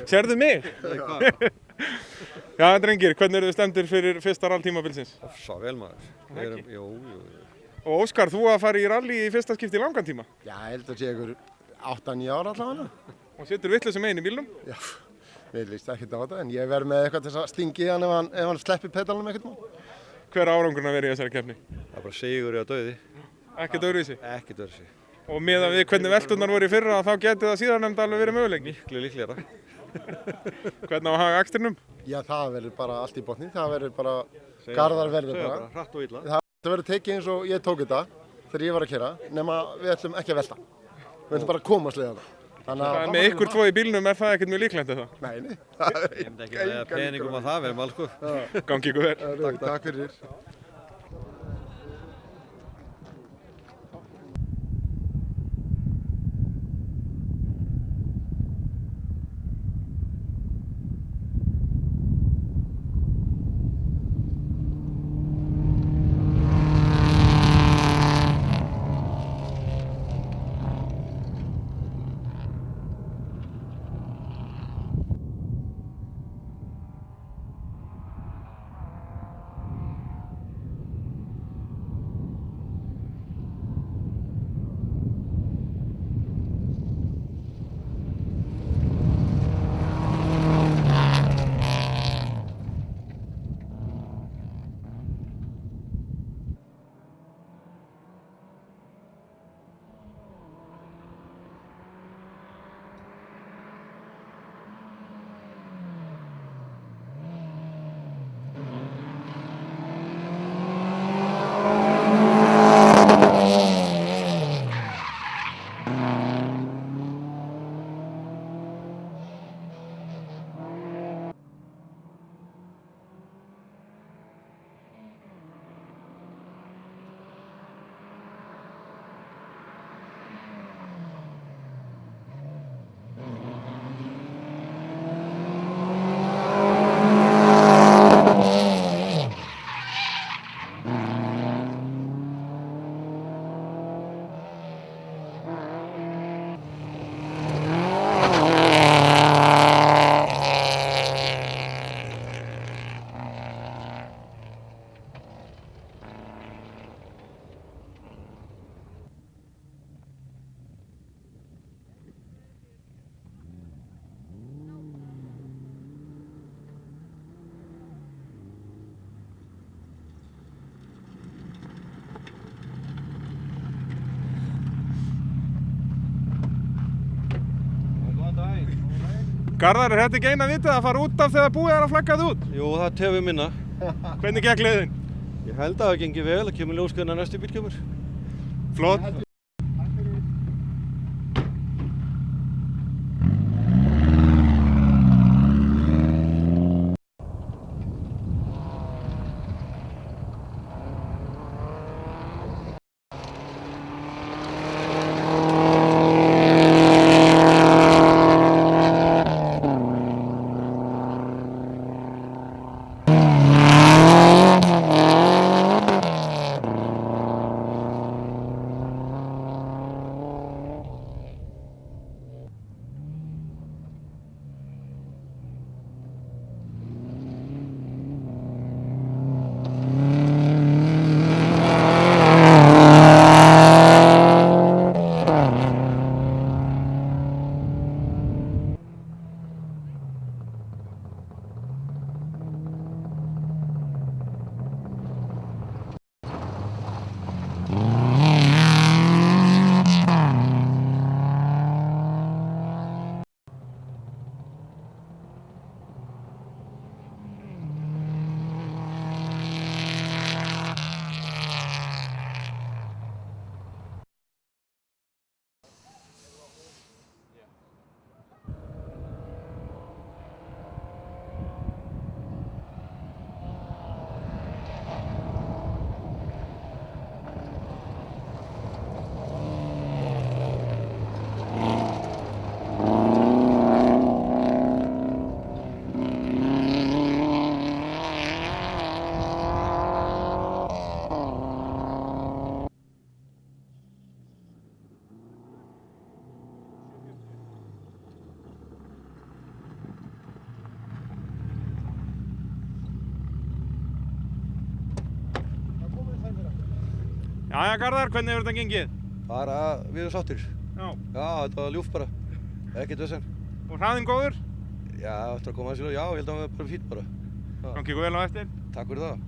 Sérðu mig? Já, drengir, hvernig eru þið stemdir fyrir fyrsta rall tímabilsins? Svo vel maður. Jú. Og Óskar, þú að fara í rally í fyrsta skipti í langan tíma? Já, ég held að sé ykkur 8-9 ára allavega. Og situr vitlausum meginn í bílnum? Já, mér líst ekkert á þetta, en ég verð með eitthvað til að stingi hann ef hann sleppir pedalunum ekkert mál. Hver er árangurinn að vera í þessari keppni? Það er bara sigur eða dauði. Ekkert öðruvísi? Ekkert öðruvísi. Og meðan við hvernig velturnar voru í fyrra, þá geti það síðarnefnd alveg verið möguleik? Miklu líklegra. Hvernig á að haga akstrinum? Já, það verður bara allt í botni, það verður bara, garðar verður bara. Hratt og illa. Það verður tekið eins og ég tók þetta þegar ég var að keyra, nema við ætlum ekki að velta. Við ætlum bara að komast við það. Með ykkur tvo í bílnum er það ekkert mjög líklegt eða? Nei. Ég myndi ekki með peningum að það verðum alls sko. Gangi ykkur vel. Takk fyrir. Garðar, er þetta ekki eina vitið að fara út af þegar búið er að flagga þið út? Jú, það tefur minna. Hvernig gekk leiðin? Ég held að það gengi vel, það kemur ljós hvernig næsti bíl kemur. Flott. Jæja Garðar, hvernig hefur þetta gengið? Bara við erum sáttir. Já. Já, þetta var ljúft bara. Ekkert vesen. Og hraðinn góður? Já, eftir að koma þessu, já, ég held að það var bara fínt bara. Gangi ykkur vel á eftir? Takk fyrir það.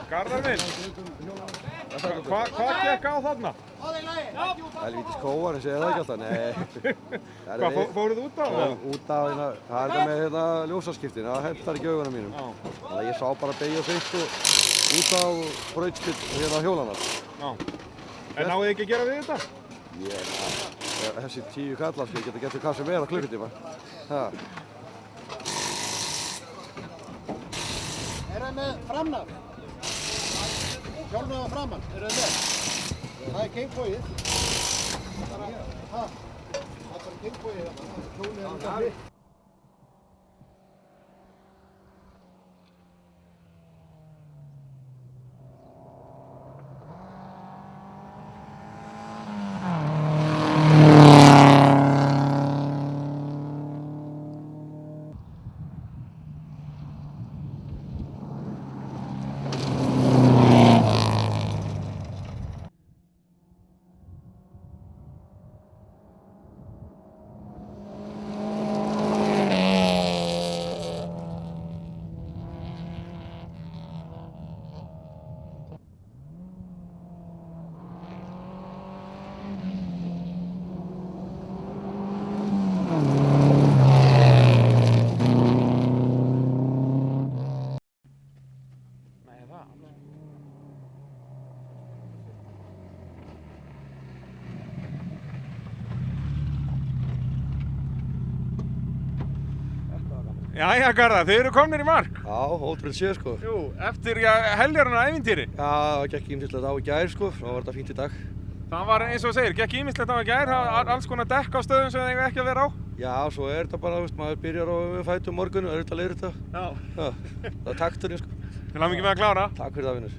Garðar minn, hvað gekk á þarna? Helvítis kóar, ég segi það ekki alltaf, nei. Hvað, fóruð út á það? Út á hérna, það er þetta með hérna ljósaskiptin, það hentar ekki augunum mínum. Þannig að ég sá bara beigja og fyrst og út á brautskipt hérna hjólanar. Já. En náðu þið ekki að gera við þetta? Þessi 10 kallar geta gert hvað sem er á klukkutíma. Er það með framnaf? Hjálmnaða framann, eru þið með? Það er gengfóið. Það er bara gengfóið. Hjólið er þetta hlið. Jæja Garðar, þið eru komnir í mark. Já, ótrúlega séð sko. Jú, eftir heljarna ævintýri. Já, það gekk ýmislegt á í gær sko, þá var þetta fínt í dag. Það var eins og þú segir, gekk ýmislegt á í gær, alls konar dekk á stöðum sem það eiga ekki að vera á. Já, svo er þetta bara, maður byrjar á fætum morgun og er þetta að leiðrétta. Já. Það er takturinn sko. Til hamingju með að klára. Takk fyrir það, vinnur.